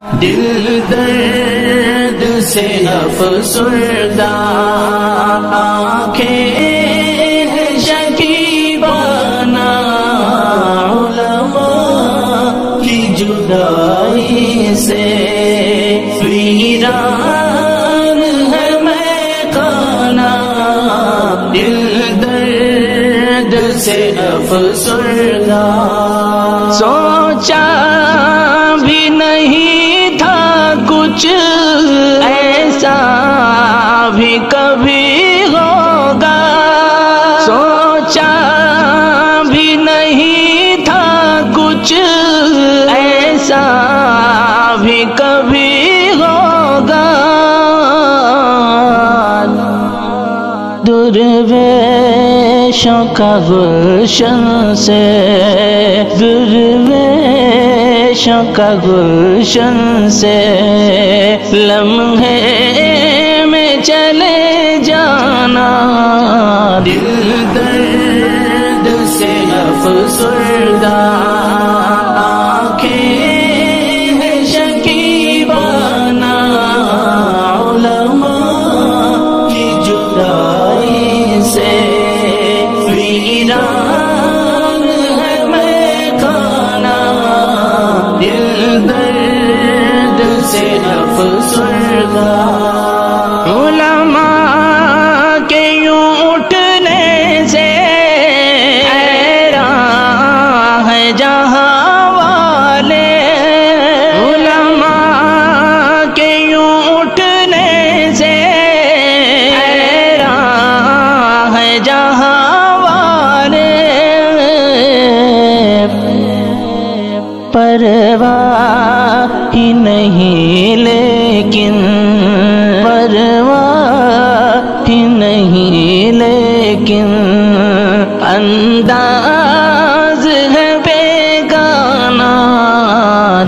دل درد سے افسردہ، آنکھیں شکیبانہ، علماء کی جدائی سے ویران ہے میخانہ، دل درد سے افسردہ۔ سوچا بھی نہیں تھا کچھ ایسا بھی کبھی ہوگا، سوچا بھی نہیں تھا کچھ ایسا بھی کبھی ہوگا، درویشوں کا گلشن سے، درویشوں کا گلشن سے لمحے میں چلے جانا، دل درد سے افسردہ، آنکھیں شکیبانہ، علماء کی جدائی سے ویران ہے میخانہ، دل درد سے افسردہ۔ علماء کے یوں اٹھنے سے حیران ہے جہاں والے، علماء کے یوں اٹھنے سے حیران ہے جہاں والے، پرواہ ہی نہیں لیکن، پرواہ ہی نہیں لیکن انداز ہے بیگانہ،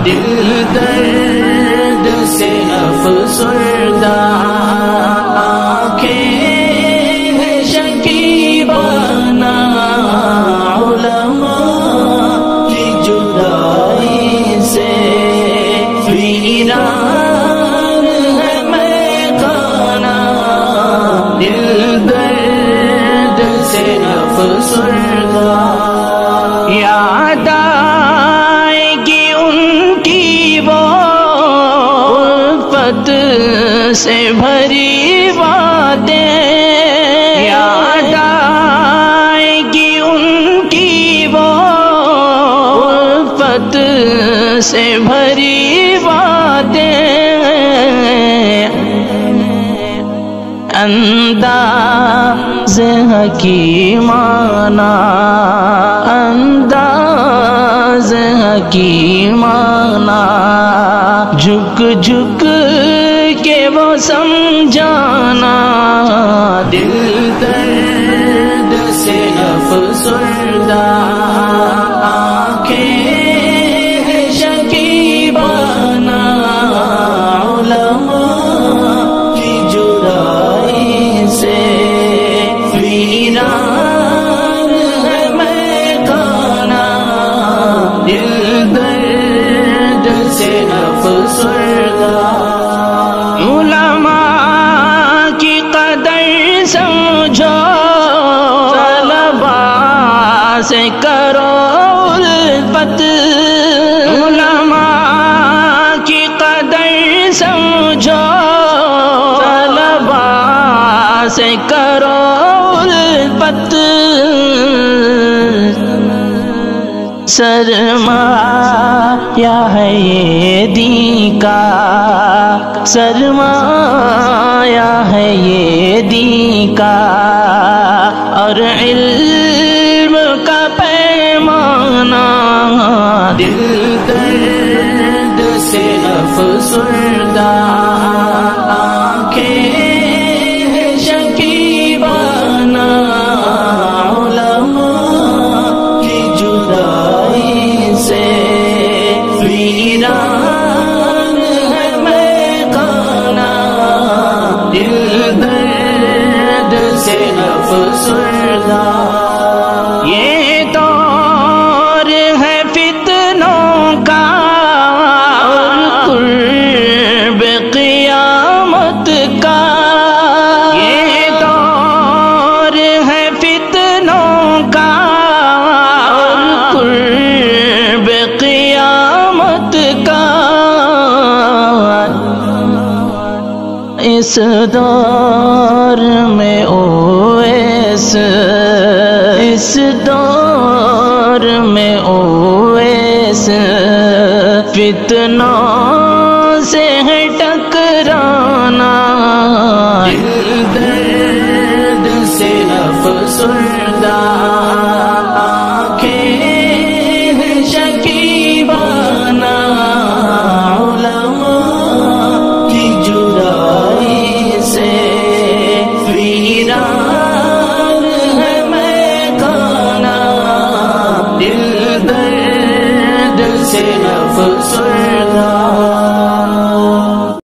دل درد سے افسردہ، آنکھیں شکیبانہ، علماء کی جدائی سے ویران ہے میخانہ، دل درد سے افسردہ۔ یاد آئے گی ان کی وہ الفت سے بھری باتیں، یاد آئے گی ان کی وہ الفت سے بھری باتیں، انداز حکیمانہ، انداز حکیمانہ، جھک جھک کے وہ سمجھانا، دل درد سے افسردہ، آنکھیں شکیبانہ، علماء کی جدائی سے ویران ہے میخانہ، دل درد سے افسردہ۔ علماء کی قدر سمجھو، طلباء سے کرو الفت، علماء کی قدر سمجھو، طلباء سے کرو الفت، سرمایہ ہے یہ دین کا، سرمایہ ہے یہ دین کا، اور علم کا پیمانہ، دل درد سے افسردہ، آنکھیں شکیبانہ، علماء کی جدائی سے ویران ہے میخانہ، دل درد سے افسردہ۔ یہ دور ہے فتنوں کا، اور اس دور میں اویس، اس دور میں اویس فتنہ سے ہے ٹکرانا،